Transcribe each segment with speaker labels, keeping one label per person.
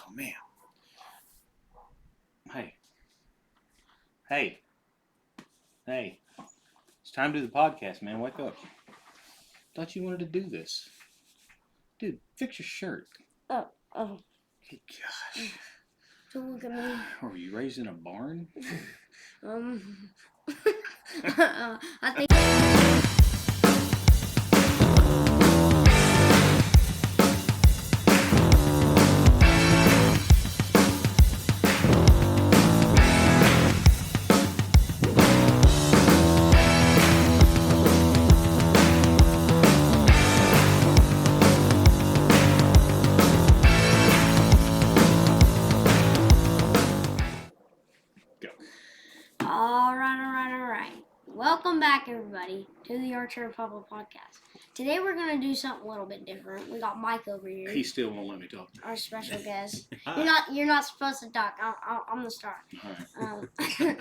Speaker 1: Oh, man. Hey. It's time to do the podcast, man. Wake up. Thought you wanted to do this. Dude, fix your shirt.
Speaker 2: Oh.
Speaker 1: Good gosh.
Speaker 2: Don't look at me.
Speaker 1: Were you raised in a barn?
Speaker 2: I think... Alright. Welcome back, everybody, to the Archer Republic podcast. Today we're going to do something a little bit different. We got Mike over here.
Speaker 1: He still won't let me talk.
Speaker 2: Our special guest. You're not supposed to talk. I'm the star.
Speaker 1: All right.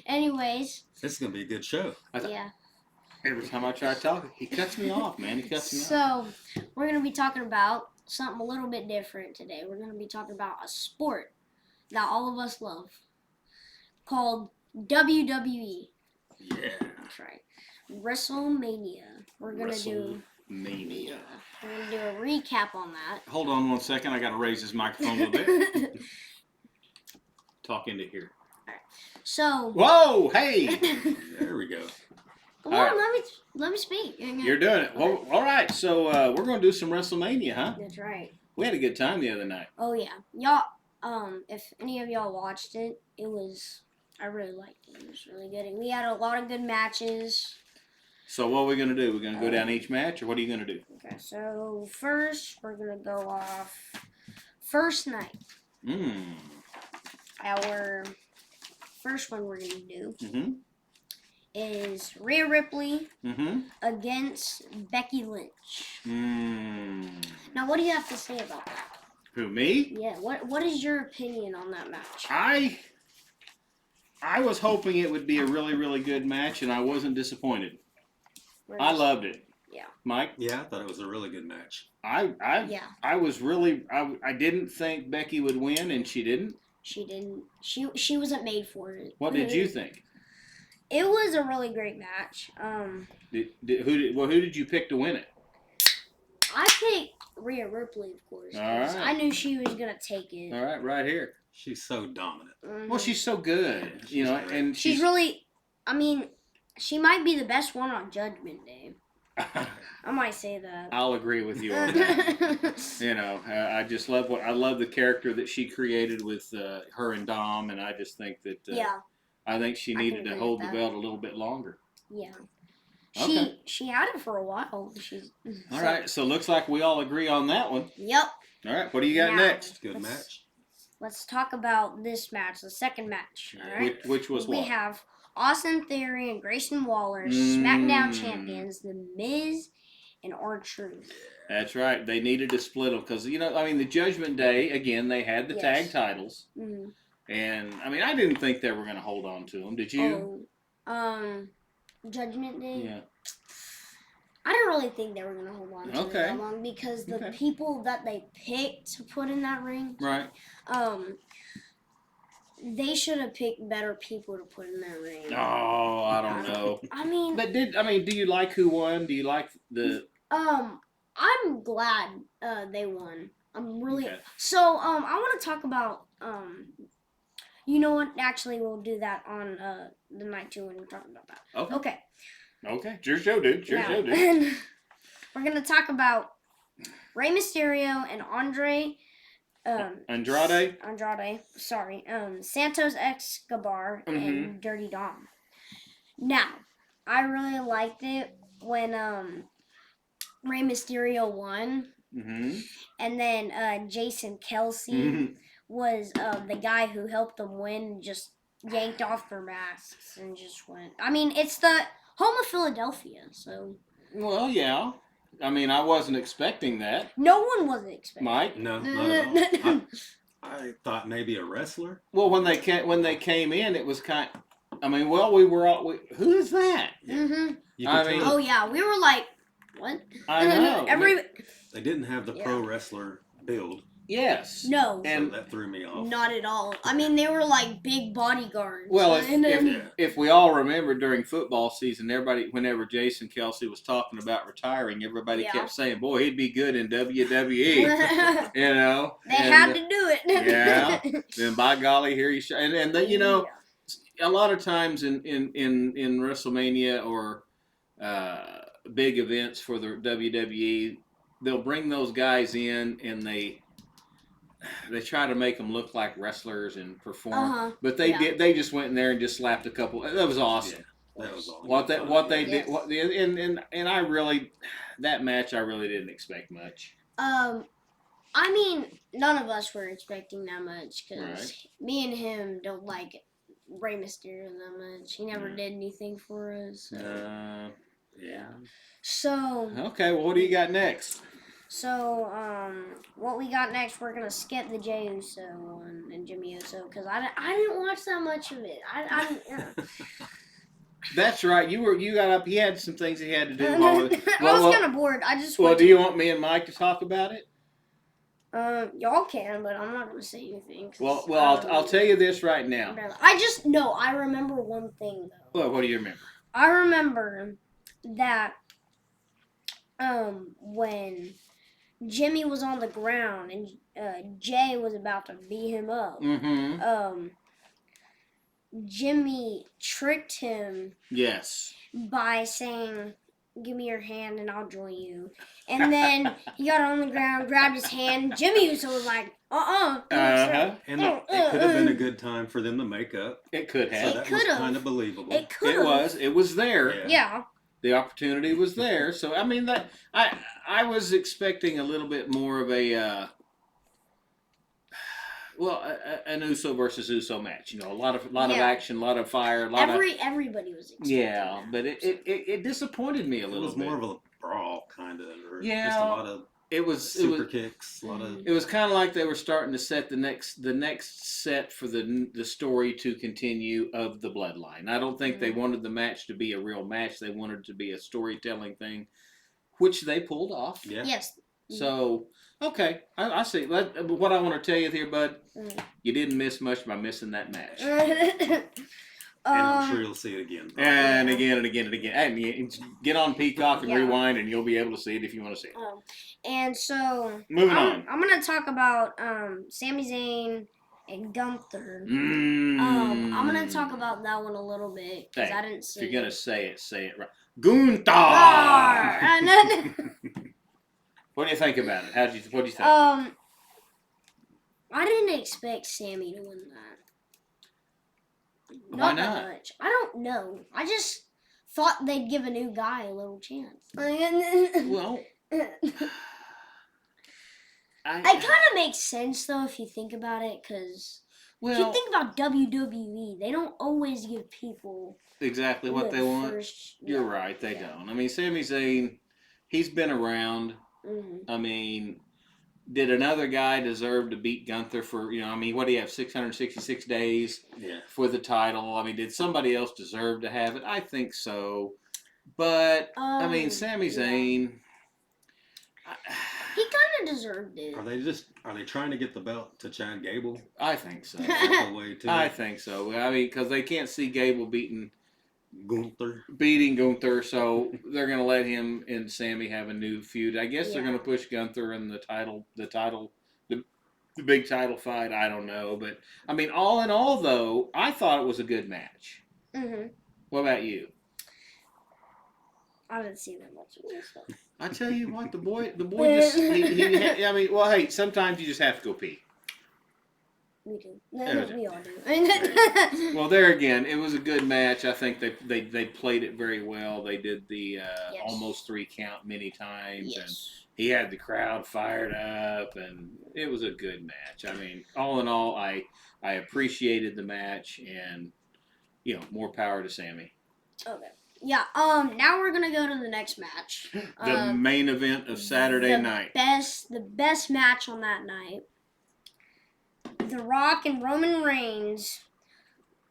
Speaker 2: Anyways.
Speaker 3: This is going to be a good show.
Speaker 2: Yeah.
Speaker 1: Every time I try to talk, he cuts me off, man. He cuts me off.
Speaker 2: So, we're going to be talking about something a little bit different today. We're going to be talking about a sport that all of us love called WWE.
Speaker 3: Yeah.
Speaker 2: That's right. Wrestlemania. We're going to do...
Speaker 1: Mania.
Speaker 2: We're going to do a recap on that.
Speaker 1: Hold on 1 second. I got to raise this microphone a little bit. Talk into here.
Speaker 2: Alright. So...
Speaker 1: Whoa! Hey!
Speaker 3: There we go.
Speaker 2: Come
Speaker 1: All
Speaker 2: on,
Speaker 1: right.
Speaker 2: let me speak.
Speaker 1: You're doing it. Well, all right. So we're going to do some Wrestlemania, huh?
Speaker 2: That's right.
Speaker 1: We had a good time the other night.
Speaker 2: Oh, yeah. Y'all, if any of y'all watched it, I really liked it. It was really good. And we had a lot of good matches.
Speaker 1: So what are we going to do? We're going to go down each match, or what are you going to do?
Speaker 2: Okay, so first, we're going to go off first night. Our first one we're going to do is Rhea Ripley against Becky Lynch. Now, what do you have to say about that?
Speaker 1: Who, me?
Speaker 2: Yeah, what is your opinion on that match?
Speaker 1: I was hoping it would be a really, really good match, and I wasn't disappointed. I loved it.
Speaker 2: Yeah.
Speaker 1: Mike?
Speaker 3: Yeah, I thought it was a really good match.
Speaker 1: I was really, I didn't think Becky would win, and she didn't.
Speaker 2: She didn't. She wasn't made for it.
Speaker 1: What did you think?
Speaker 2: It was a really great match.
Speaker 1: Who did you pick to win it?
Speaker 2: I picked Rhea Ripley, of course.
Speaker 1: All right.
Speaker 2: I knew she was gonna take it.
Speaker 1: All right here.
Speaker 3: She's so dominant.
Speaker 1: Well, she's so good, you know, and
Speaker 2: she's really. I mean, she might be the best one on Judgment Day. I might say that.
Speaker 1: I'll agree with you on that. You know, I just love I love the character that she created with her and Dom, and I just think that.
Speaker 2: Yeah.
Speaker 1: I think she needed to hold the belt a little bit longer.
Speaker 2: Yeah.
Speaker 1: Okay.
Speaker 2: She had it for a while.
Speaker 1: All right, so looks like we all agree on that one.
Speaker 2: Yep.
Speaker 1: All right, what do you got next?
Speaker 3: Good match.
Speaker 2: Let's talk about this match, the second match. All right.
Speaker 1: Which was what?
Speaker 2: We have Austin Theory and Grayson Waller, SmackDown champions, The Miz and R-Truth.
Speaker 1: That's right. They needed to split them because, you know, I mean, the Judgment Day, again, they had the tag titles.
Speaker 2: Mm-hmm.
Speaker 1: And, I mean, I didn't think they were going to hold on to them. Did you?
Speaker 2: Judgment Day?
Speaker 1: Yeah.
Speaker 2: I didn't really think they were going to hold on to it that long because the people that they picked to put in that ring,
Speaker 1: right?
Speaker 2: They should have picked better people to put in that ring.
Speaker 1: Oh, I don't know.
Speaker 2: I mean,
Speaker 1: do you like who won? Do you like the?
Speaker 2: I'm glad they won. I'm really so. I want to talk about You know what? Actually, we'll do that on the night two when we're talking about that. Okay.
Speaker 1: It's your show, dude.
Speaker 2: We're going to talk about Rey Mysterio and Andrade. Sorry. Santos Escobar and Dirty Dom. Now, I really liked it when Rey Mysterio won. And then Jason Kelsey was the guy who helped them win, just yanked off their masks and just went. I mean, it's the home of Philadelphia, so.
Speaker 1: Well, yeah. I mean, I wasn't expecting that.
Speaker 2: No one wasn't expecting.
Speaker 1: Mike?
Speaker 3: No, not at all. I thought maybe a wrestler.
Speaker 1: Well, when they came in, it was kind. I mean, well, we were all. Who is that?
Speaker 2: Oh yeah, we were like, what?
Speaker 1: I know.
Speaker 3: They didn't have the pro wrestler build.
Speaker 1: Yes.
Speaker 2: No.
Speaker 1: And
Speaker 3: So that threw me off.
Speaker 2: Not at all. I mean, they were like big bodyguards.
Speaker 1: well,
Speaker 2: And then-
Speaker 1: if we all remember during football season, everybody, whenever Jason Kelsey was talking about retiring, everybody
Speaker 2: Yeah.
Speaker 1: kept saying, "Boy, he'd be good in WWE." You know,
Speaker 2: they had to do it.
Speaker 1: Yeah. Then by golly, here you show, and you know, a lot of times in WrestleMania or big events for the WWE, they'll bring those guys in and they try to make them look like wrestlers and perform, but they just went in there and just slapped a couple. That was awesome.
Speaker 3: Yeah, that was awesome.
Speaker 1: What they
Speaker 2: Yes.
Speaker 1: did, and I really, that match I really didn't expect much.
Speaker 2: I mean, none of us were expecting that much because
Speaker 1: Right.
Speaker 2: me and him don't like Rey Mysterio that much. He never did anything for us.
Speaker 1: Yeah.
Speaker 2: So.
Speaker 1: Okay, well, what do you got next?
Speaker 2: So, what we got next, we're going to skip the Jey Uso one and Jimmy Uso because I didn't watch that much of it.
Speaker 1: That's right. You got up. He had some things he had to do.
Speaker 2: I was kind of bored. I just.
Speaker 1: Well, do you want me and Mike to talk about it?
Speaker 2: Y'all can, but I'm not going to say anything.
Speaker 1: Well, I'll tell you this right now.
Speaker 2: I remember one thing though.
Speaker 1: Well, what do you remember?
Speaker 2: I remember that when Jimmy was on the ground and Jay was about to beat him up.
Speaker 1: Mm-hmm.
Speaker 2: Jimmy tricked him.
Speaker 1: Yes.
Speaker 2: By saying, "Give me your hand and I'll join you." And then he got on the ground, grabbed his hand. Jimmy Uso was like,
Speaker 1: Uh-huh.
Speaker 3: And it could have been a good time for them to make up.
Speaker 1: It could have.
Speaker 3: So that was kind of believable.
Speaker 2: It could have.
Speaker 1: It was there.
Speaker 2: Yeah.
Speaker 1: The opportunity was there. So I mean that I was expecting a little bit more of a an Uso versus Uso match. You know, a lot of action, a lot of fire,
Speaker 2: Everybody was expecting that.
Speaker 1: But it disappointed me a little bit.
Speaker 3: It was more of a brawl kind of.
Speaker 1: Yeah.
Speaker 3: Just a lot of super kicks. A lot of.
Speaker 1: It was kind of like they were starting to set the next set for the story to continue of the bloodline. I don't think they wanted the match to be a real match. They wanted it to be a storytelling thing, which they pulled off.
Speaker 3: Yeah.
Speaker 2: Yes.
Speaker 1: So, okay, I see. What I want to tell you here, bud, you didn't miss much by missing that match.
Speaker 3: And I'm sure you'll see it again.
Speaker 1: And again and again and again. And get on Peacock and rewind, and you'll be able to see it if you want to see it.
Speaker 2: And so,
Speaker 1: moving on.
Speaker 2: I'm going to talk about Sami Zayn and Gunther. I'm going to talk about that one a little bit because I didn't see it.
Speaker 1: If you're going to say it right. Gunther!
Speaker 2: And then,
Speaker 1: what do you think about it? What do you think?
Speaker 2: I didn't expect Sammy to win that.
Speaker 1: Why not?
Speaker 2: That much. I don't know. I just thought they'd give a new guy a little chance.
Speaker 1: Well,
Speaker 2: it kind of makes sense though if you think about it, because if you think about WWE, they don't always give people
Speaker 1: exactly what they want. You're right, they don't. I mean, Sami Zayn, he's been around. I mean, did another guy deserve to beat Gunther for, what do you have, 666 days for the title? I mean, did somebody else deserve to have it? I think so. But, I mean, Sami Zayn...
Speaker 2: he kind of deserved it.
Speaker 3: Are they trying to get the belt to Chad Gable?
Speaker 1: I think so.
Speaker 3: I
Speaker 1: think so. I mean, because they can't see Gable beating
Speaker 3: Gunther,
Speaker 1: so they're going to let him and Sammy have a new feud. I guess they're going to push Gunther in the big title fight. I don't know, but I mean, all in all, though, I thought it was a good match. What about you?
Speaker 2: I didn't see that much of this stuff.
Speaker 1: I tell you what, the boy just. Hey, sometimes you just have to go pee.
Speaker 2: We do. We all do.
Speaker 1: Well, there again, it was a good match. I think they played it very well. They did the almost 3 count many times, and he had the crowd fired up, and it was a good match. I mean, all in all, I appreciated the match, and more power to Sammy.
Speaker 2: Okay. Yeah. Now we're gonna go to the next match.
Speaker 1: The main event of Saturday night.
Speaker 2: The best match on that night. The Rock and Roman Reigns,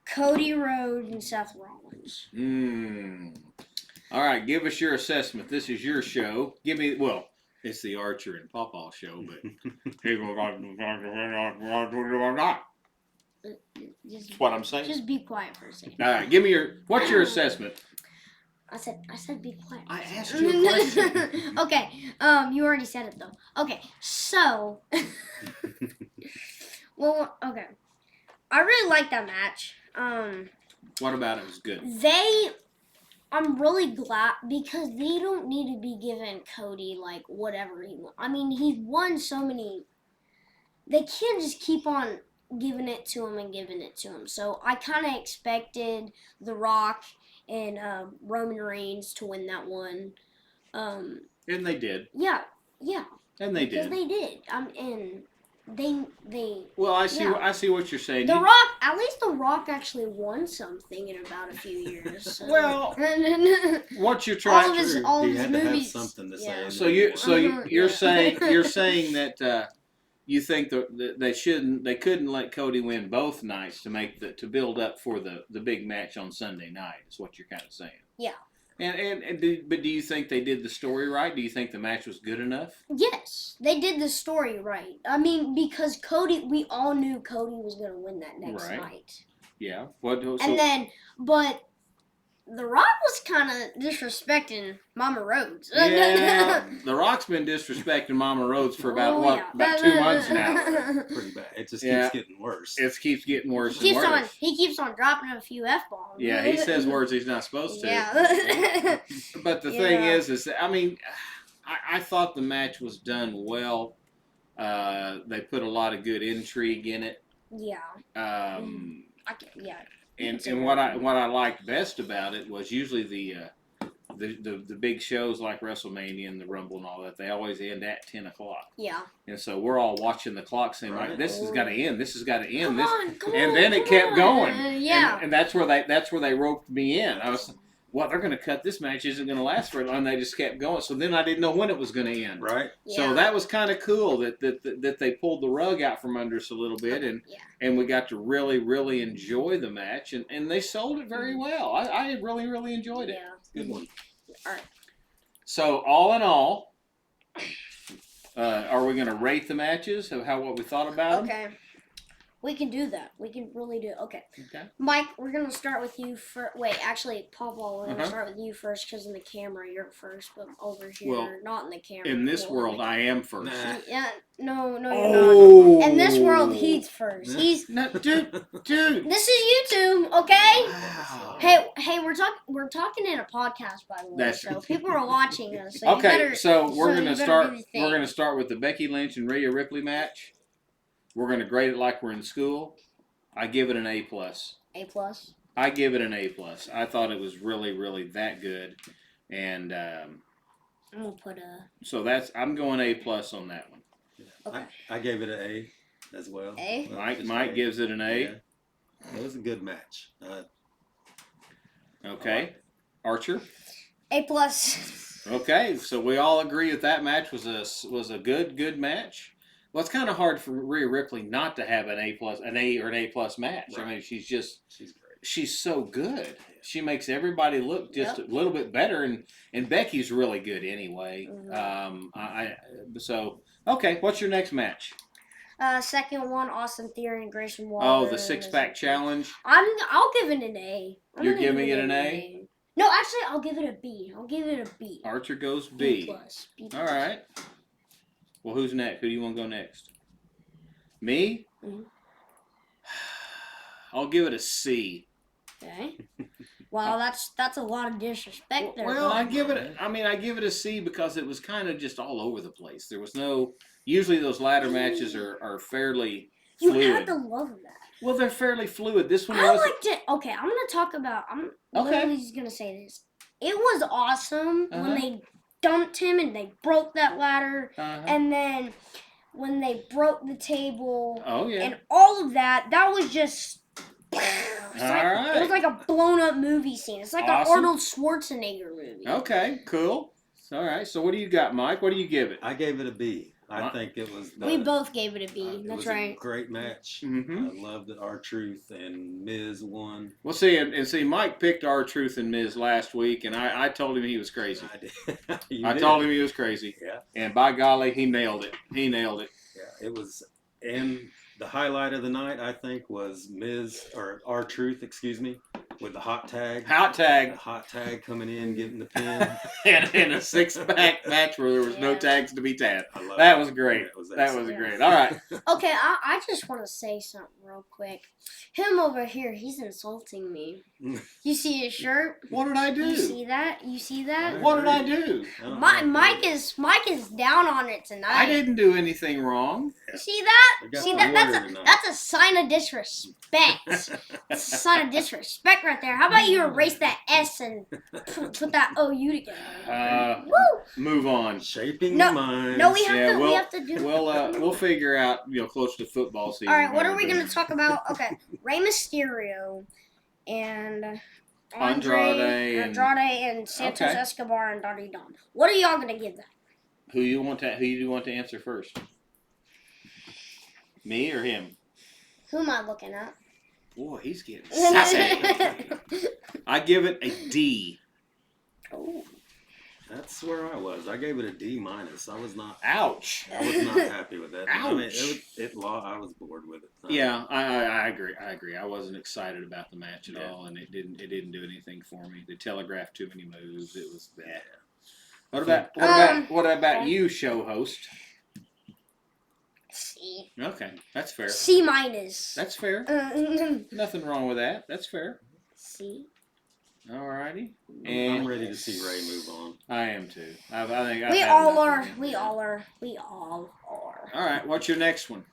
Speaker 2: Cody Rhodes and Seth Rollins.
Speaker 1: All right, give us your assessment. This is your show. It's the Archer and Pawpaw show, but
Speaker 2: Just,
Speaker 1: that's what I'm saying.
Speaker 2: Just be quiet for a second.
Speaker 1: All right, what's your assessment?
Speaker 2: I said be quiet.
Speaker 1: I asked you a question.
Speaker 2: Okay. You already said it though. Okay. So. Well, okay. I really like that match.
Speaker 1: What about it was good?
Speaker 2: I'm really glad because they don't need to be giving Cody like whatever he wants. I mean, he's won so many. They can't just keep on giving it to him and giving it to him. So I kind of expected The Rock and Roman Reigns to win that one.
Speaker 1: And they did.
Speaker 2: Yeah.
Speaker 1: And they
Speaker 2: Because
Speaker 1: did.
Speaker 2: they did. And they.
Speaker 1: Well, I see what you're saying.
Speaker 2: The Rock, at least The Rock actually won something in about a few years. So.
Speaker 1: Well, what you're trying
Speaker 2: all
Speaker 3: he
Speaker 2: of his
Speaker 3: had
Speaker 2: movies.
Speaker 3: to have something to
Speaker 2: Yeah.
Speaker 3: say.
Speaker 1: you're saying that you think that they couldn't let Cody win both nights to build up for the big match on Sunday night. Is what you're kind of saying.
Speaker 2: Yeah.
Speaker 1: But do you think they did the story right? Do you think the match was good enough?
Speaker 2: Yes, they did the story right. I mean, because we all knew Cody was going to win that next night.
Speaker 1: Yeah.
Speaker 2: But The Rock was kind of disrespecting Mama Rhodes.
Speaker 1: Yeah, The Rock's been disrespecting Mama Rhodes for about 2 months now.
Speaker 3: Pretty bad. It just keeps getting worse.
Speaker 1: It keeps getting worse and worse.
Speaker 2: He keeps on dropping a few F-bombs.
Speaker 1: Yeah, he says words he's not supposed to.
Speaker 2: Yeah.
Speaker 1: But the thing is I mean, I thought the match was done well. They put a lot of good intrigue in it.
Speaker 2: Yeah.
Speaker 1: And what I liked best about it was usually the big shows like WrestleMania and the Rumble and all that, they always end at 10 o'clock.
Speaker 2: Yeah.
Speaker 1: And so we're all watching the clock saying, like, this has got to end. This has got to end.
Speaker 2: Come
Speaker 1: and
Speaker 2: on,
Speaker 1: then it kept going.
Speaker 2: Yeah.
Speaker 1: And that's where they roped me in. I was, well, they're going to cut this match. Isn't going to last for long. And they just kept going. So then I didn't know when it was going to end.
Speaker 3: Right.
Speaker 2: Yeah.
Speaker 1: So that was kind of cool that they pulled the rug out from under us a little bit, and we got to really, really enjoy the match, and they sold it very well. I really, really enjoyed it.
Speaker 2: Yeah.
Speaker 1: Good one.
Speaker 2: All right.
Speaker 1: So all in all, are we going to rate the matches of what we thought about them?
Speaker 2: Okay. We can do that. We can really do it. Okay.
Speaker 1: Okay.
Speaker 2: Mike, we're going to start with you first. Wait, actually, Paul, we're going to
Speaker 1: Uh-huh.
Speaker 2: start with you first because in the camera you're first, but over here, not in the camera.
Speaker 1: In this world, I am first.
Speaker 3: Nah.
Speaker 2: Yeah, no, you're
Speaker 1: Oh.
Speaker 2: not. In this world, he's first.
Speaker 1: No, dude.
Speaker 2: This is YouTube, okay?
Speaker 1: Wow.
Speaker 2: Hey, we're talking in a podcast, by the way, so people are watching us. So
Speaker 1: Okay, so we're
Speaker 2: you
Speaker 1: gonna
Speaker 2: better
Speaker 1: start.
Speaker 2: do the thing.
Speaker 1: We're gonna start with the Becky Lynch and Rhea Ripley match. We're gonna grade it like we're in school. I give it an A+.
Speaker 2: A+.
Speaker 1: I give it an A+. I thought it was really, really that good, and
Speaker 2: I'm gonna put a
Speaker 1: so I'm going A+ on that one.
Speaker 2: okay.
Speaker 3: I gave it an A as well.
Speaker 2: A?
Speaker 1: Mike gives it an A.
Speaker 3: Yeah. It was a good match.
Speaker 1: Okay, Archer.
Speaker 2: A+.
Speaker 1: Okay, so we all agree that match was a good match. Well, it's kind of hard for Rhea Ripley not to have an A+ or an A+ match.
Speaker 3: Right.
Speaker 1: I mean, she's
Speaker 3: Great.
Speaker 1: she's so good. She makes everybody look just a little bit better, and Becky's really good anyway.
Speaker 2: Mm-hmm.
Speaker 1: So okay, what's your next match?
Speaker 2: Second one, Austin Theory and Grayson Waller.
Speaker 1: Oh, the 6-pack challenge.
Speaker 2: I'll give it an A.
Speaker 1: You're giving it an A?
Speaker 2: No, actually, I'll give it a B. I'll give it a B.
Speaker 1: Archer goes B.
Speaker 2: B+.
Speaker 1: All right. Well, who's next? Who do you want to go next? Me?
Speaker 2: Mhm.
Speaker 1: I'll give it a C.
Speaker 2: Okay. Well, that's a lot of disrespect there.
Speaker 1: Well, I give it a C because it was kind of just all over the place. There was no. Usually, those ladder matches are fairly fluid.
Speaker 2: You had to love that.
Speaker 1: Well, they're fairly fluid. This one
Speaker 2: I
Speaker 1: wasn't.
Speaker 2: liked it. Okay, I'm gonna talk about. I'm
Speaker 1: Okay.
Speaker 2: literally just gonna say this. It was awesome
Speaker 1: Uh-huh.
Speaker 2: when they dumped him and they broke that ladder,
Speaker 1: Uh-huh.
Speaker 2: and then when they broke the table
Speaker 1: Oh yeah.
Speaker 2: and all of that. That was just.
Speaker 1: Alright.
Speaker 2: It was like a blown up movie scene. It's like
Speaker 1: Awesome.
Speaker 2: an Arnold Schwarzenegger movie.
Speaker 1: Okay. Cool. All right. So what do you got, Mike? What do you give it?
Speaker 3: I gave it a B. I think it was.
Speaker 2: We both gave it a B.
Speaker 3: It
Speaker 2: That's
Speaker 3: was
Speaker 2: right.
Speaker 3: a great match.
Speaker 1: Mm-hmm.
Speaker 3: I loved that R-Truth and Miz won.
Speaker 1: Well, see, Mike picked R-Truth and Miz last week, and I told him he was crazy.
Speaker 3: I did.
Speaker 1: I told him he was crazy.
Speaker 3: Yeah.
Speaker 1: And by golly, he nailed it. He nailed it.
Speaker 3: Yeah, it was. And the highlight of the night, I think, was Miz or R-Truth, excuse me, with the hot tag.
Speaker 1: Hot tag.
Speaker 3: The hot tag coming in, getting the pin.
Speaker 1: in a 6-pack match where there was no tags to be tagged.
Speaker 3: That
Speaker 1: was great.
Speaker 3: That
Speaker 1: That was great. All right.
Speaker 2: Okay, I just want to say something real quick. Him over here, he's insulting me. You see his shirt?
Speaker 1: What did I do?
Speaker 2: You see that? You see that?
Speaker 1: What did I do?
Speaker 2: Mike is down on it tonight.
Speaker 1: I didn't do anything wrong.
Speaker 2: You see that?
Speaker 3: We got
Speaker 2: See
Speaker 3: the
Speaker 2: that?
Speaker 3: water tonight.
Speaker 2: That's a sign of disrespect. That's a sign of disrespect right there. How about you erase that S and put that OU together? Woo!
Speaker 1: Move on.
Speaker 3: Shaping
Speaker 2: No,
Speaker 3: minds.
Speaker 2: No, we have to do.
Speaker 1: We'll figure out, close to football season.
Speaker 2: All right, what are we going to talk about? Okay, Rey Mysterio and
Speaker 1: Andrade
Speaker 2: and Santos
Speaker 1: Okay.
Speaker 2: Escobar and Dirty Dom. What are y'all going to give that?
Speaker 1: Who do you want to answer first? Me or him?
Speaker 2: Who am I looking at?
Speaker 1: Boy, he's getting sassy. I give it a D.
Speaker 2: Oh.
Speaker 3: That's where I was. I gave it a D minus. I was not.
Speaker 1: Ouch.
Speaker 3: I was not happy with that. I mean,
Speaker 1: Ouch.
Speaker 3: I was bored with it.
Speaker 1: Yeah, I agree. I wasn't excited about the match at
Speaker 3: Yeah.
Speaker 1: all, and it didn't do anything for me. They telegraphed too many moves. It was bad. What about you, show host?
Speaker 2: C.
Speaker 1: Okay, that's fair.
Speaker 2: C minus.
Speaker 1: That's fair. Nothing wrong with that. That's fair.
Speaker 2: C.
Speaker 1: Alrighty.
Speaker 3: I'm
Speaker 1: And
Speaker 3: ready to see Ray move on.
Speaker 1: I am too. I think
Speaker 2: We all are. We all are. We all are.
Speaker 1: All right. What's your next one?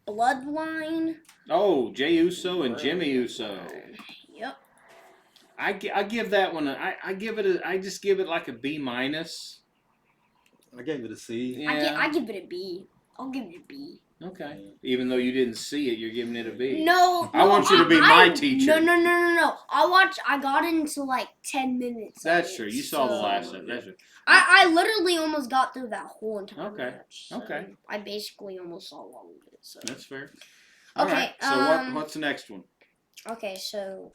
Speaker 2: Bloodline.
Speaker 1: Oh, Jey Uso and Jimmy Uso.
Speaker 2: Yep.
Speaker 1: I give that one. I just give it like a B minus.
Speaker 3: I gave it a C.
Speaker 1: Yeah.
Speaker 2: I give it a B. I'll give it a B.
Speaker 1: Okay. Even though you didn't see it, you're giving it a B.
Speaker 2: No.
Speaker 1: I want you to be my teacher.
Speaker 2: No. I got into like 10 minutes.
Speaker 1: That's true. You saw the last of it. That's true.
Speaker 2: I literally almost got through that whole entire match. So
Speaker 1: Okay.
Speaker 2: I basically almost saw all of it. So.
Speaker 1: That's fair. All
Speaker 2: Okay,
Speaker 1: right. So what's the next one?
Speaker 2: Okay, so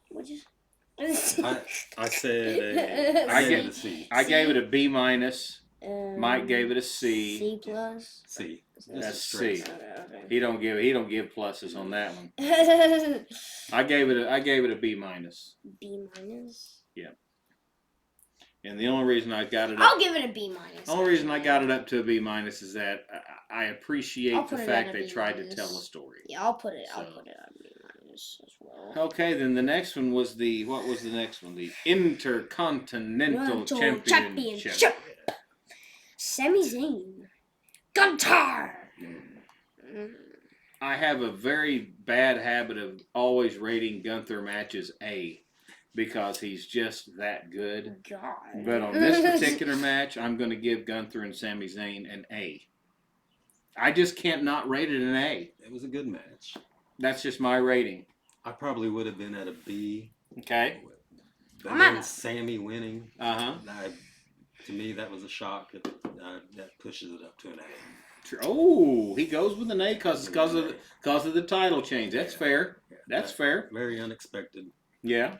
Speaker 2: what'd you?
Speaker 3: I said I gave it a C.
Speaker 1: I gave it a B minus. Mike gave it a C.
Speaker 2: C plus.
Speaker 3: C.
Speaker 1: That's
Speaker 3: straight
Speaker 1: C.
Speaker 2: Okay.
Speaker 1: He don't give pluses on that one. I gave it a B minus.
Speaker 2: B minus.
Speaker 1: And the only reason I got it
Speaker 2: I'll give it a B minus.
Speaker 1: the only reason I got it up to a B minus is that I appreciate
Speaker 2: I'll
Speaker 1: the
Speaker 2: put it
Speaker 1: fact
Speaker 2: at a
Speaker 1: they
Speaker 2: B
Speaker 1: tried
Speaker 2: minus.
Speaker 1: to tell a story.
Speaker 2: Yeah, I'll put it
Speaker 1: So-
Speaker 2: on B minus as well.
Speaker 1: Okay, then the next one was what was the next one? The Intercontinental Championship.
Speaker 2: Sami Zayn. Guntar.
Speaker 1: I have a very bad habit of always rating Gunther matches A because he's just that good.
Speaker 2: God.
Speaker 1: But on this particular match, I'm going to give Gunther and Sami Zayn an A. I just can't not rate it an A.
Speaker 3: It was a good match.
Speaker 1: That's just my rating.
Speaker 3: I probably would have been at a B.
Speaker 1: Okay.
Speaker 3: But
Speaker 2: I'm
Speaker 3: then
Speaker 2: at a-
Speaker 3: Sammy winning,
Speaker 1: Uh-huh.
Speaker 3: to me, that was a shock. That pushes it up to an A.
Speaker 1: Oh, he goes with an A because of the title change. That's fair.
Speaker 3: Yeah,
Speaker 1: That's fair.
Speaker 3: Very unexpected.
Speaker 1: Yeah.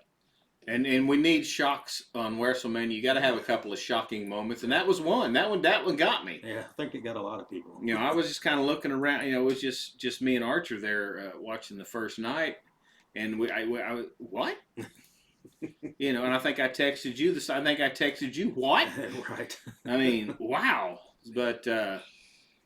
Speaker 1: And we need shocks on WrestleMania. You got to have a couple of shocking moments, and that was one. That one got me.
Speaker 3: Yeah, I think it got a lot of people.
Speaker 1: I was just kind of looking around. It was just me and Archer there watching the first night, and I what? And I think I texted you this. I think I texted you what?
Speaker 3: Right.
Speaker 1: I mean, wow. But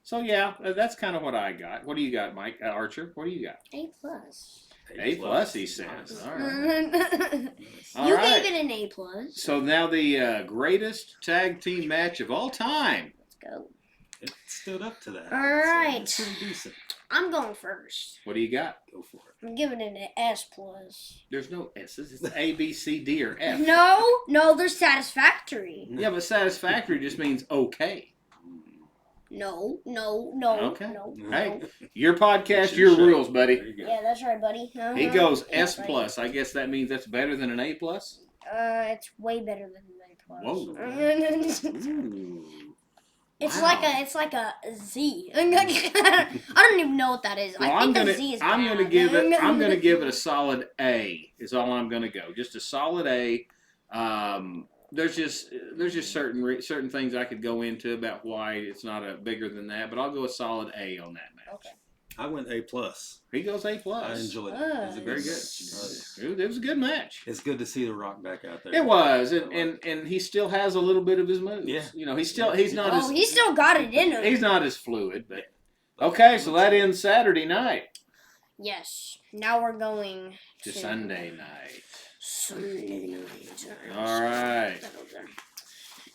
Speaker 1: so yeah, that's kind of what I got. What do you got, Mike Archer? What do you got?
Speaker 2: A plus.
Speaker 1: A plus, he says.
Speaker 3: Nice.
Speaker 1: All right. All
Speaker 2: You
Speaker 1: right.
Speaker 2: gave it an A plus.
Speaker 1: So now the greatest tag team match of all time.
Speaker 2: Let's go.
Speaker 3: It stood up to that.
Speaker 2: All
Speaker 3: I'd say.
Speaker 2: right.
Speaker 3: It's pretty decent.
Speaker 2: I'm going first.
Speaker 1: What do you got?
Speaker 3: Go for it.
Speaker 2: I'm giving it an S plus.
Speaker 1: There's no S's. It's A, B, C, D, or F.
Speaker 2: No, they're satisfactory.
Speaker 1: Yeah, but satisfactory just means okay.
Speaker 2: No.
Speaker 1: Okay.
Speaker 2: No.
Speaker 1: Hey,
Speaker 2: no.
Speaker 1: your podcast,
Speaker 3: That's
Speaker 1: your
Speaker 3: show.
Speaker 1: rules, buddy.
Speaker 3: There you go.
Speaker 2: Yeah, that's right, buddy.
Speaker 1: He
Speaker 2: Uh-huh.
Speaker 1: goes
Speaker 2: That's
Speaker 1: S
Speaker 2: right.
Speaker 1: plus. I guess that means that's better than an A plus.
Speaker 2: It's way better than an A plus.
Speaker 1: Whoa.
Speaker 2: It's
Speaker 1: Ooh.
Speaker 2: like a Z. I don't even know what that is.
Speaker 1: Well,
Speaker 2: I think a Z is
Speaker 1: I'm
Speaker 2: bad.
Speaker 1: gonna give it a solid A. Is all I'm gonna go. Just a solid A. There's just certain things I could go into about why it's not a bigger than that, but I'll go a solid A on that match.
Speaker 2: Okay.
Speaker 3: I went A plus.
Speaker 1: He goes A
Speaker 3: I
Speaker 1: plus.
Speaker 3: enjoyed it. It was a
Speaker 1: Very good. It was a good match.
Speaker 3: It's good to see The Rock back out there.
Speaker 1: It was, and he still has a little bit of his moves.
Speaker 3: Yeah.
Speaker 1: You know, he's not as
Speaker 2: He still got it in him.
Speaker 1: he's not as fluid, but okay. So that ends Saturday night
Speaker 2: Yes. Now we're going
Speaker 1: to Sunday night.
Speaker 2: Sunday night.
Speaker 1: All right.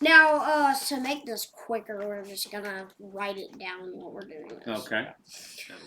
Speaker 2: Now, to make this quicker, we're just gonna write it down what we're doing.
Speaker 1: Okay.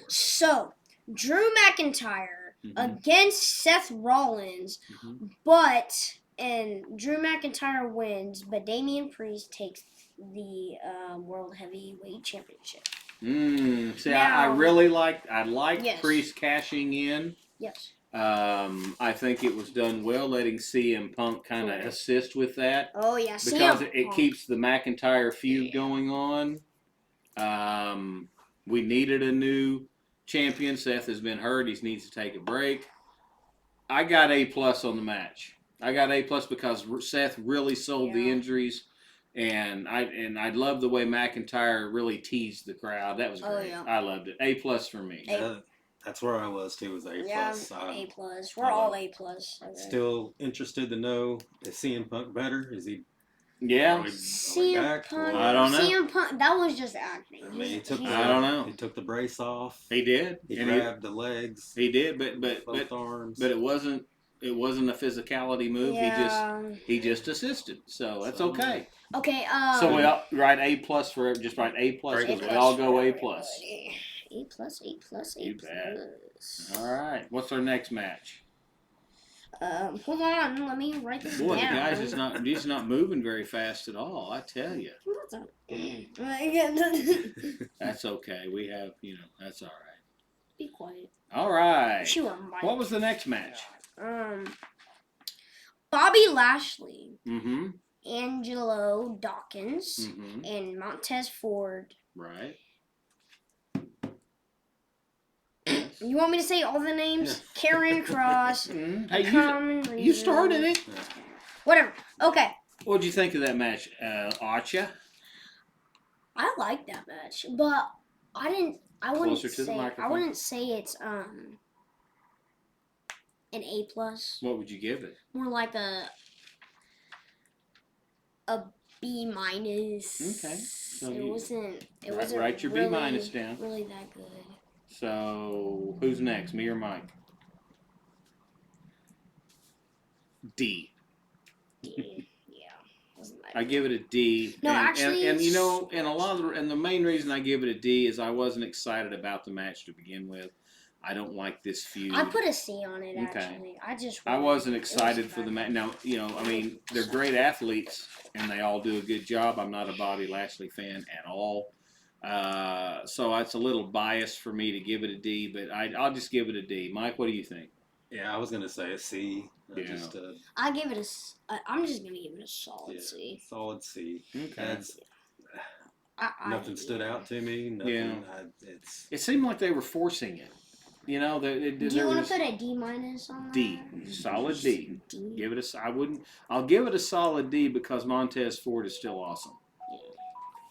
Speaker 2: So, Drew McIntyre against Seth Rollins,
Speaker 1: Mhm.
Speaker 2: and Drew McIntyre wins, but Damian Priest takes the World Heavyweight Championship.
Speaker 1: See,
Speaker 2: Now-
Speaker 1: I like
Speaker 2: Yes.
Speaker 1: Priest cashing in.
Speaker 2: Yes.
Speaker 1: I think it was done well, letting CM Punk kind of
Speaker 2: Correct.
Speaker 1: assist with that.
Speaker 2: Oh yeah,
Speaker 1: Because
Speaker 2: CM
Speaker 1: it
Speaker 2: Punk.
Speaker 1: keeps the McIntyre feud
Speaker 2: Yeah.
Speaker 1: going on. We needed a new champion. Seth has been hurt. He needs to take a break. I got A plus on the match. I got A plus because Seth really sold the
Speaker 2: Yeah.
Speaker 1: injuries, and I love the way McIntyre really teased the crowd. That was
Speaker 2: Oh,
Speaker 1: great.
Speaker 2: yeah.
Speaker 1: I loved it. A plus for me.
Speaker 3: That's where I was too. Was A
Speaker 2: Yeah,
Speaker 3: plus.
Speaker 2: A plus. We're all A plus. Okay.
Speaker 3: Still interested to know, is CM Punk better? Is he?
Speaker 1: Yeah.
Speaker 3: Are we
Speaker 2: CM
Speaker 3: back?
Speaker 2: Punk.
Speaker 1: I don't know.
Speaker 2: CM Punk. That was just acting.
Speaker 3: I mean, he took.
Speaker 2: He's-
Speaker 1: I don't know.
Speaker 3: He took the brace off.
Speaker 1: He did.
Speaker 3: He
Speaker 1: And
Speaker 3: grabbed the legs.
Speaker 1: he did, but
Speaker 3: both arms.
Speaker 1: it wasn't a physicality move.
Speaker 2: Yeah.
Speaker 1: He just assisted. So that's okay.
Speaker 2: Okay.
Speaker 1: So we all write A plus for just write A plus
Speaker 3: A
Speaker 1: because we
Speaker 3: plus
Speaker 1: all go
Speaker 2: for
Speaker 1: A plus.
Speaker 2: everybody. A plus. A plus. A
Speaker 1: You bet.
Speaker 2: plus.
Speaker 1: All right. What's our next match?
Speaker 2: Hold on. Let me write this
Speaker 1: Boy,
Speaker 2: down.
Speaker 1: the guy's just not moving very fast at all. I tell you. That's okay. We have that's all right.
Speaker 2: Be quiet.
Speaker 1: All right.
Speaker 2: She were Mike.
Speaker 1: What was the next match?
Speaker 2: Bobby Lashley,
Speaker 1: Mm-hmm.
Speaker 2: Angelo Dawkins,
Speaker 1: Mm-hmm.
Speaker 2: and Montez Ford.
Speaker 1: Right.
Speaker 2: You want me to say all the names? Karen Cross.
Speaker 1: Hey,
Speaker 2: Carmen
Speaker 1: you started it.
Speaker 2: Whatever. Okay.
Speaker 1: What'd you think of that match, Archer?
Speaker 2: I like that match, but I wouldn't
Speaker 1: Closer to the
Speaker 2: say. I
Speaker 1: microphone.
Speaker 2: wouldn't say it's an A plus.
Speaker 1: What would you give it?
Speaker 2: More like a B minus.
Speaker 1: Okay. So
Speaker 2: it wasn't. It
Speaker 1: Write-
Speaker 2: wasn't.
Speaker 1: write your B
Speaker 2: really,
Speaker 1: minus down.
Speaker 2: Really that good.
Speaker 1: So who's next, me or Mike? D.
Speaker 2: Yeah. Wasn't that
Speaker 1: I give it a D.
Speaker 2: No, actually,
Speaker 1: and the main reason I give it a D is I wasn't excited about the match to begin with. I don't like this feud.
Speaker 2: I put a C on it
Speaker 1: Okay.
Speaker 2: actually.
Speaker 1: I wasn't
Speaker 2: it was
Speaker 1: excited for
Speaker 2: bad.
Speaker 1: the match. Now, I mean, they're great athletes and they all do a good job. I'm not a Bobby Lashley fan at all. So it's a little biased for me to give it a D, but I'll just give it a D. Mike, what do you think?
Speaker 3: Yeah, I was gonna say a C.
Speaker 1: Yeah.
Speaker 2: I give it I'm just gonna give it a solid
Speaker 3: Yeah,
Speaker 2: C.
Speaker 3: solid C.
Speaker 1: Okay.
Speaker 3: That's,
Speaker 2: I
Speaker 3: nothing stood out to me. Nothing.
Speaker 1: Yeah.
Speaker 3: It's
Speaker 1: It seemed like they were forcing it.
Speaker 2: Do you want to put a D minus on that?
Speaker 1: D, solid D.
Speaker 2: D.
Speaker 1: Give it I'll give it a solid D because Montez Ford is still awesome.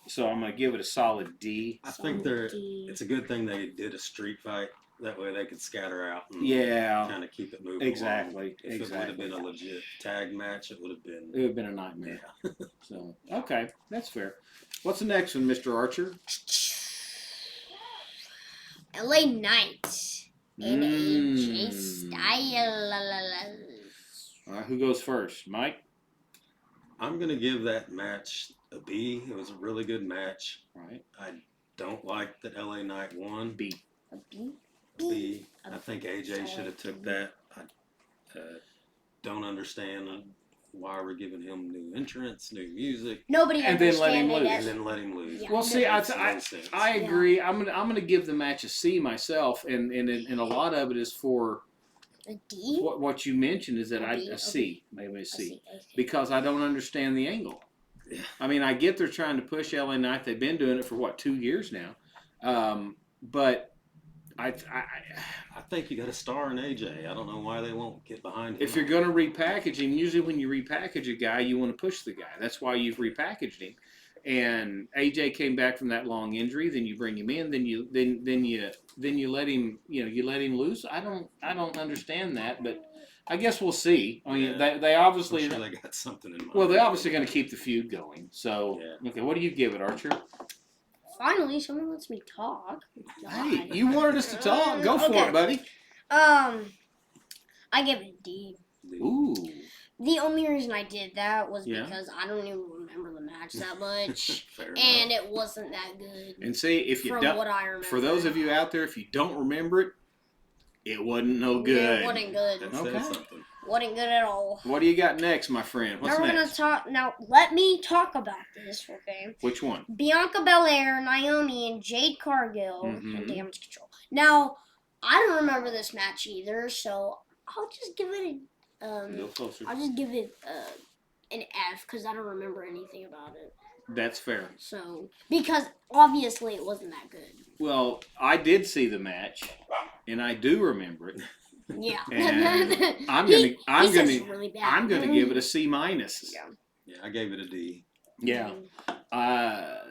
Speaker 1: So I'm gonna give it a solid D.
Speaker 3: I think it's a good thing they did a street fight. That way they could scatter out and
Speaker 1: Yeah,
Speaker 3: kind of keep it moving.
Speaker 1: exactly.
Speaker 3: Along. If it would have been a legit tag match, it would have
Speaker 1: it
Speaker 3: been.
Speaker 1: would have been a nightmare. So okay, that's fair. What's the next one, Mr. Archer?
Speaker 2: LA Knight and AJ
Speaker 1: Mm.
Speaker 2: Styles.
Speaker 1: All right, who goes first? Mike?
Speaker 3: I'm gonna give that match a B. It was a really good match.
Speaker 1: Right.
Speaker 3: I don't like that LA Knight won.
Speaker 1: B.
Speaker 2: A B?
Speaker 3: B. I think AJ should have took that. I don't understand why we're giving him new entrants, new music,
Speaker 2: Nobody
Speaker 1: And then let him
Speaker 2: understand it.
Speaker 1: lose.
Speaker 3: and
Speaker 2: as-
Speaker 3: then let him lose.
Speaker 2: Yeah.
Speaker 1: Well, see,
Speaker 3: Makes no sense.
Speaker 1: I agree. I'm gonna give the match a C myself, and a lot of it is for
Speaker 2: A D?
Speaker 1: What you mentioned is that a C, maybe a C, because I don't understand the angle. I mean, I get they're trying to push LA Knight. They've been doing it for 2 years now, but I
Speaker 3: think you got a star in AJ. I don't know why they won't get behind him.
Speaker 1: If you're going to repackage him, usually when you repackage a guy, you want to push the guy. That's why you've repackaged him. And AJ came back from that long injury. Then you bring him in. Then you let him. You let him loose. I don't understand that, but I guess we'll see. I mean, they obviously.
Speaker 3: I'm sure they got something in mind.
Speaker 1: Well, they're obviously going to keep the feud going. So okay, what do you give it, Archer?
Speaker 2: Finally, someone lets me talk.
Speaker 1: Hey, you wanted us to talk. Go for it, buddy.
Speaker 2: I give it a D.
Speaker 1: Ooh.
Speaker 2: The only reason I did that was because I don't even remember the match that much, and it wasn't that good.
Speaker 1: And see, if you
Speaker 2: don't, what I remember.
Speaker 1: For those of you out there, if you don't remember it, it wasn't no good.
Speaker 2: It wasn't good.
Speaker 1: Okay.
Speaker 2: Wasn't good at all.
Speaker 1: What do you got next, my friend? What's next?
Speaker 2: We're gonna talk now. Let me talk about this, okay?
Speaker 1: Which one?
Speaker 2: Bianca Belair, Naomi, and Jade Cargill and Damage Control. Now, I don't remember this match either, so I'll just give it
Speaker 1: Go closer.
Speaker 2: I'll just give it an F because I don't remember anything about it.
Speaker 1: That's fair.
Speaker 2: So, because obviously it wasn't that good.
Speaker 1: Well, I did see the match, and I do remember it.
Speaker 2: Yeah.
Speaker 1: And I'm gonna give it a C minus.
Speaker 3: Yeah, I gave it a D.
Speaker 1: Yeah.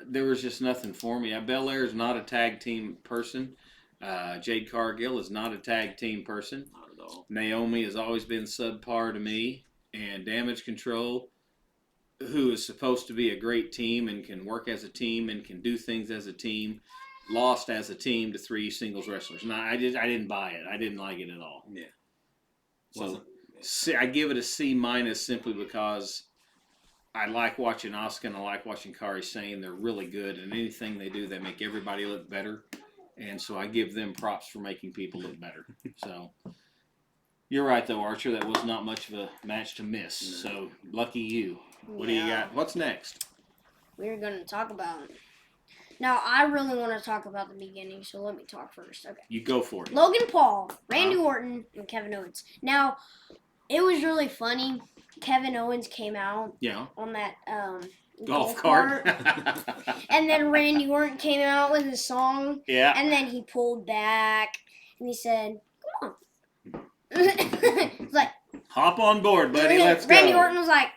Speaker 1: There was just nothing for me. Belair is not a tag team person. Jade Cargill is not a tag team person.
Speaker 3: Not at all.
Speaker 1: Naomi has always been subpar to me. And Damage Control, who is supposed to be a great team and can work as a team and can do things as a team, lost as a team to 3 singles wrestlers. No, I didn't buy it. I didn't like it at all.
Speaker 3: Yeah.
Speaker 1: So I give it a C minus simply because I like watching Asuka and I like watching Kairi Sane. They're really good, and anything they do, they make everybody look better. And so I give them props for making people look better. So you're right, though, Archer. That was not much of a match to miss. So lucky you. What do you got? What's next?
Speaker 2: We're going to talk about... Now, I really want to talk about the beginning, so let me talk first. Okay.
Speaker 1: You go for it.
Speaker 2: Logan Paul, Randy Orton, and Kevin Owens. Now, it was really funny. Kevin Owens came out on that
Speaker 1: golf cart.
Speaker 2: And then Randy Orton came out with his song.
Speaker 1: Yeah.
Speaker 2: And then he pulled back, and he said, come on. It's like,
Speaker 1: hop on board, buddy. Let's go.
Speaker 2: Randy Orton was like,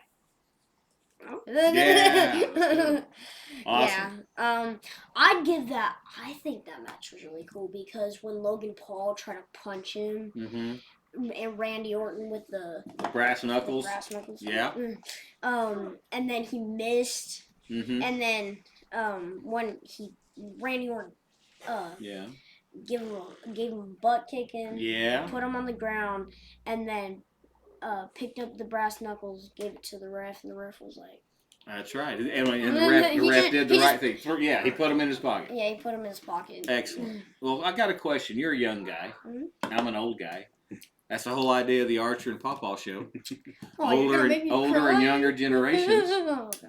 Speaker 2: oh.
Speaker 1: Yeah. Awesome.
Speaker 2: Yeah. I'd give that. I think that match was really cool because when Logan Paul tried to punch him, and Randy Orton with the
Speaker 1: brass knuckles. Yeah.
Speaker 2: And then he missed. And then when Randy Orton gave him a butt kicking.
Speaker 1: Yeah.
Speaker 2: Put him on the ground, and then picked up the brass knuckles, gave it to the ref, and the ref was like.
Speaker 1: That's right. And the ref did the right thing. Yeah, he put him in his pocket.
Speaker 2: Yeah, he put him in his pocket.
Speaker 1: Excellent. Well, I got a question. You're a young guy. I'm an old guy. That's the whole idea of the Archer and Pawpaw show. Older and younger generations.
Speaker 2: Okay.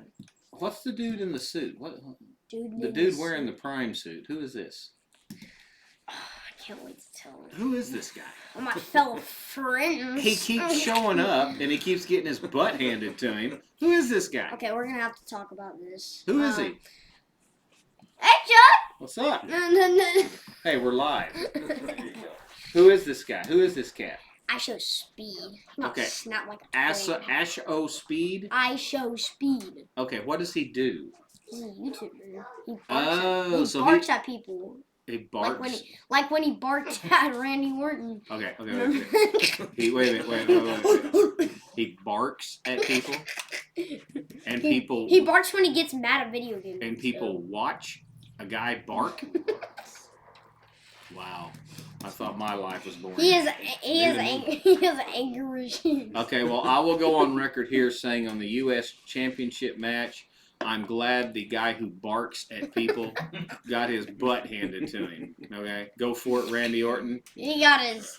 Speaker 1: What's the dude in the suit?
Speaker 2: The
Speaker 1: dude wearing the Prime suit. Who is this?
Speaker 2: I can't wait to tell him.
Speaker 1: Who is this guy?
Speaker 2: Oh, my fellow friends.
Speaker 1: He keeps showing up, and he keeps getting his butt handed to him. Who is this guy?
Speaker 2: Okay, we're going to have to talk about this.
Speaker 1: Who is he?
Speaker 2: Hey, Chuck!
Speaker 1: What's up? Hey, we're live. Who is this guy? Who is this cat?
Speaker 2: I show speed. Not like a
Speaker 1: Ash O Speed?
Speaker 2: I show speed.
Speaker 1: Okay, what does he do?
Speaker 2: He's a YouTuber. He barks at people.
Speaker 1: He barks?
Speaker 2: Like when he barked at Randy Orton.
Speaker 1: Okay. Wait a minute. He barks at people? And
Speaker 2: He barks when he gets mad at video games.
Speaker 1: And people watch a guy bark? Wow. I thought my life was boring.
Speaker 2: He has an anger regime.
Speaker 1: Okay, well, I will go on record here saying on the U.S. Championship match, I'm glad the guy who barks at people got his butt handed to him. Okay? Go for it, Randy Orton.
Speaker 2: He got his.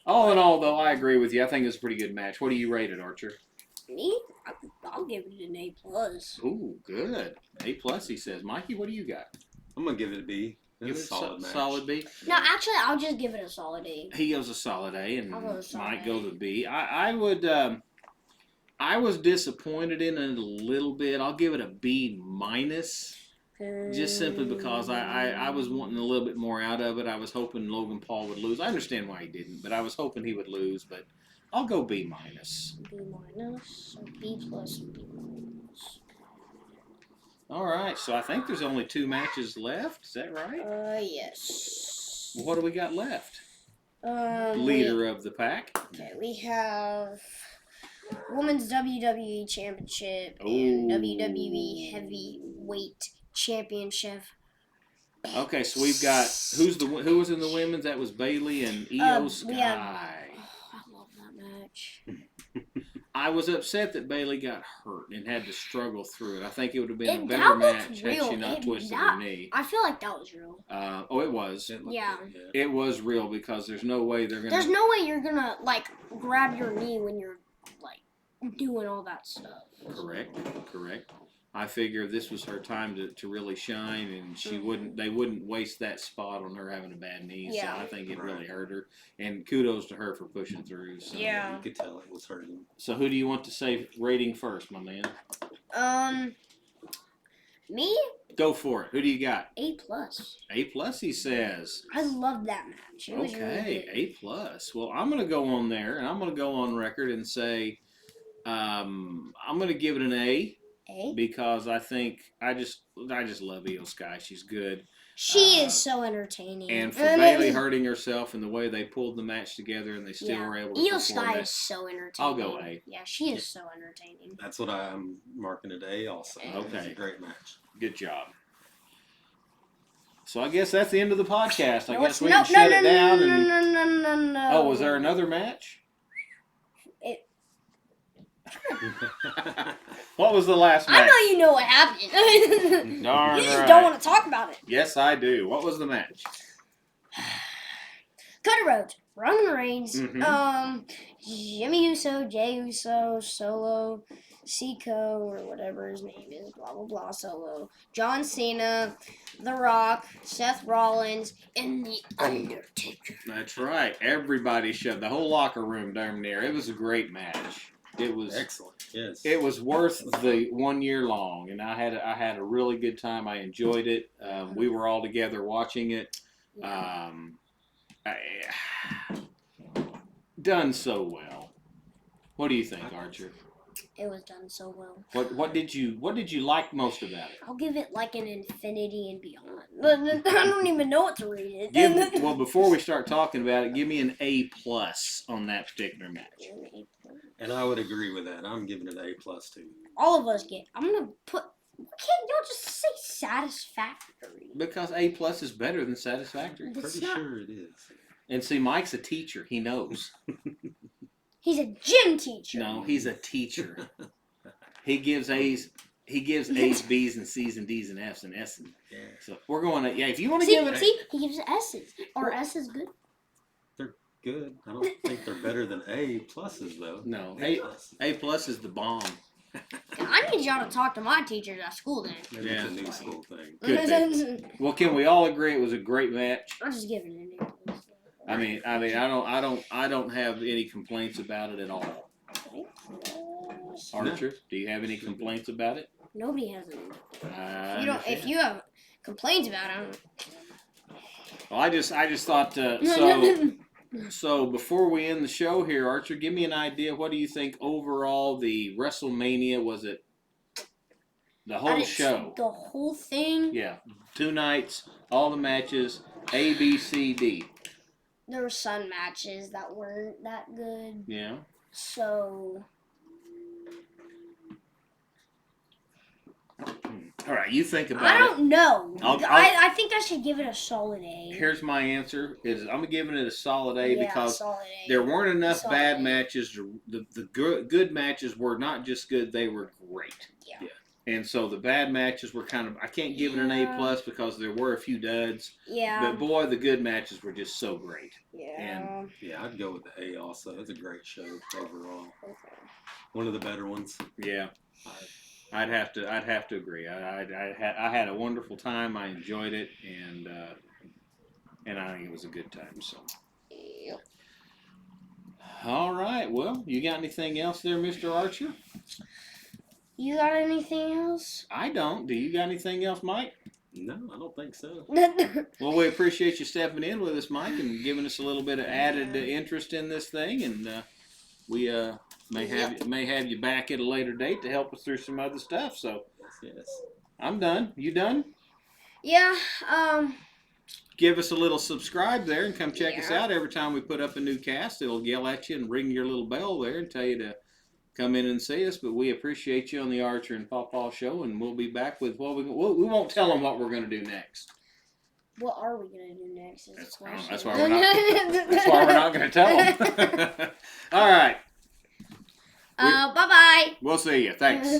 Speaker 1: All in all, though, I agree with you. I think it's a pretty good match. What do you rate it, Archer?
Speaker 2: Me? I'll give it an A+.
Speaker 1: Ooh, good. A+, he says. Mikey, what do you got?
Speaker 3: I'm going to give it a B. It's a solid match.
Speaker 1: Solid B.
Speaker 2: No, actually, I'll just give it a solid A.
Speaker 1: He goes a solid A, and
Speaker 2: I'll go with solid
Speaker 1: Mike
Speaker 2: A.
Speaker 1: goes a B. I would. I was disappointed in it a little bit. I'll give it a B minus. Just simply because I was wanting a little bit more out of it. I was hoping Logan Paul would lose. I understand why he didn't, but I was hoping he would lose. But I'll go B minus.
Speaker 2: B minus, or B plus, B minus.
Speaker 1: All right, so I think there's only 2 matches left. Is that right?
Speaker 2: Yes.
Speaker 1: Well, what do we got left? Leader of the pack.
Speaker 2: Okay, we have Women's WWE Championship and
Speaker 1: Ooh.
Speaker 2: WWE Heavyweight Championship.
Speaker 1: Okay, so we've got who was in the women's? That was Bailey and Io Sky.
Speaker 2: I love that match.
Speaker 1: I was upset that Bailey got hurt and had to struggle through it. I think it would have been a better
Speaker 2: That
Speaker 1: match
Speaker 2: was
Speaker 1: had
Speaker 2: real.
Speaker 1: she not twisted her knee.
Speaker 2: I feel like that was real.
Speaker 1: It was.
Speaker 2: Yeah.
Speaker 1: It was real because there's no way they're gonna.
Speaker 2: There's no way you're gonna like grab your knee when you're like doing all that stuff.
Speaker 1: Correct. I figure this was her time to really shine, and they wouldn't waste that spot on her having a bad knee.
Speaker 2: Yeah.
Speaker 1: So I think it really hurt her, and kudos to her for pushing through. So.
Speaker 2: Yeah.
Speaker 3: You could tell it was hurting.
Speaker 1: So who do you want to say rating first, my man?
Speaker 2: Me?
Speaker 1: Go for it. Who do you got?
Speaker 2: A plus.
Speaker 1: A plus, he says.
Speaker 2: I love that match. It was really
Speaker 1: Okay,
Speaker 2: good.
Speaker 1: A plus. Well, I'm gonna go on there, and I'm gonna go on record and say, I'm gonna give it an A. Because I think I just love Io Sky. She's good.
Speaker 2: She is so entertaining.
Speaker 1: And for Bailey hurting herself and the way they pulled the match together and they still were able to
Speaker 2: Io
Speaker 1: perform
Speaker 2: Sky
Speaker 1: it,
Speaker 2: is so entertaining.
Speaker 1: I'll go A.
Speaker 2: Yeah, she is so entertaining.
Speaker 3: That's what I'm marking it A also.
Speaker 1: Okay.
Speaker 3: It's a great match.
Speaker 1: Good job. So I guess that's the end of the podcast. I
Speaker 2: No,
Speaker 1: guess we
Speaker 2: no,
Speaker 1: can shut
Speaker 2: no,
Speaker 1: it down.
Speaker 2: No.
Speaker 1: Oh, was there another match? What was the last match?
Speaker 2: I know you know what happened.
Speaker 1: Darn
Speaker 2: You just
Speaker 1: right.
Speaker 2: don't want to talk about it.
Speaker 1: Yes, I do. What was the match?
Speaker 2: Cody Rhodes, Roman Reigns,
Speaker 1: Mhm.
Speaker 2: Jimmy Uso, Jey Uso, Solo, Seiko, or whatever his name is, blah, blah, blah, Solo, John Cena, The Rock, Seth Rollins, and The Undertaker.
Speaker 1: That's right. Everybody showed the whole locker room damn near. It was a great match. It was
Speaker 3: Excellent. Yes.
Speaker 1: It was worth the 1 year long, and I had a really good time. I enjoyed it. We were all together watching it. Done so well. What do you think, Archer?
Speaker 2: It was done so well.
Speaker 1: What did you like most about it?
Speaker 2: I'll give it like an infinity and beyond. I don't even know what to rate it.
Speaker 1: Well, before we start talking about it, give me an A plus on that particular match.
Speaker 3: And I would agree with that. I'm giving it A plus too.
Speaker 2: All of us get. I'm gonna put. Can't y'all just say satisfactory?
Speaker 1: Because A plus is better than satisfactory.
Speaker 2: It's
Speaker 3: Pretty
Speaker 2: not.
Speaker 3: sure it is.
Speaker 1: And see, Mike's a teacher. He knows.
Speaker 2: He's a gym teacher.
Speaker 1: No, he's a teacher. He gives A's. He gives A's, B's, and C's, and D's, and F's, and S's.
Speaker 3: Yeah.
Speaker 1: So we're going to, if you want to
Speaker 2: See,
Speaker 1: give it
Speaker 2: he gives S's. Or S is good.
Speaker 3: Good. I don't think they're better than A pluses though.
Speaker 1: No,
Speaker 3: plus.
Speaker 1: A plus is the bomb.
Speaker 2: I need y'all to talk to my teachers at school then.
Speaker 3: Maybe it's a new school thing.
Speaker 1: Good thing. Well, can we all agree it was a great match?
Speaker 2: I'm just giving it an A+.
Speaker 1: I mean, I don't have any complaints about it at all. Archer, do you have any complaints about it?
Speaker 2: Nobody has any.
Speaker 1: I
Speaker 2: If you have complaints about it,
Speaker 1: Well, I just thought So before we end the show here, Archer, give me an idea. What do you think overall the WrestleMania was? It the whole show,
Speaker 2: the whole thing.
Speaker 1: yeah, 2 nights, all the matches, A, B, C, D.
Speaker 2: There were some matches that weren't that good.
Speaker 1: Yeah.
Speaker 2: So
Speaker 1: All right, you think about it.
Speaker 2: I don't know.
Speaker 1: I
Speaker 2: I think I should give it a solid A.
Speaker 1: Here's my answer: I'm giving it a solid A because
Speaker 2: solid A.
Speaker 1: there weren't enough
Speaker 2: Solid
Speaker 1: bad
Speaker 2: A.
Speaker 1: matches. The good matches were not just good; they were great.
Speaker 2: Yeah.
Speaker 1: And so the bad matches were kind of. I can't give it an A plus because there were a few duds.
Speaker 2: Yeah.
Speaker 1: But boy, the good matches were just so great.
Speaker 2: Yeah.
Speaker 3: Yeah, I'd go with the A also. It's a great show overall. One of the better ones.
Speaker 1: Yeah. I'd have to agree. I had a wonderful time. I enjoyed it, and And I think it was a good time. So.
Speaker 2: Yep.
Speaker 1: All right. Well, you got anything else there, Mr. Archer?
Speaker 2: You got anything else?
Speaker 1: I don't. Do you got anything else, Mike?
Speaker 3: No, I don't think so.
Speaker 1: Well, we appreciate you stepping in with us, Mike, and giving us a little bit of added interest in this thing. And we may have you back at a later date to help us through some other stuff. So,
Speaker 3: Yes.
Speaker 1: I'm done. You done?
Speaker 2: Yeah.
Speaker 1: Give us a little subscribe there and come check us
Speaker 2: Yeah.
Speaker 1: out every time we put up a new cast. It'll yell at you and ring your little bell there and tell you to come in and see us. But we appreciate you on the Archer and Pawpaw show, and we'll be back with what we won't tell them what we're going to do next.
Speaker 2: What are we gonna do next? Is the question.
Speaker 1: That's why we're not. That's why we're not going to tell them. All right.
Speaker 2: Bye bye.
Speaker 1: We'll see you. Thanks.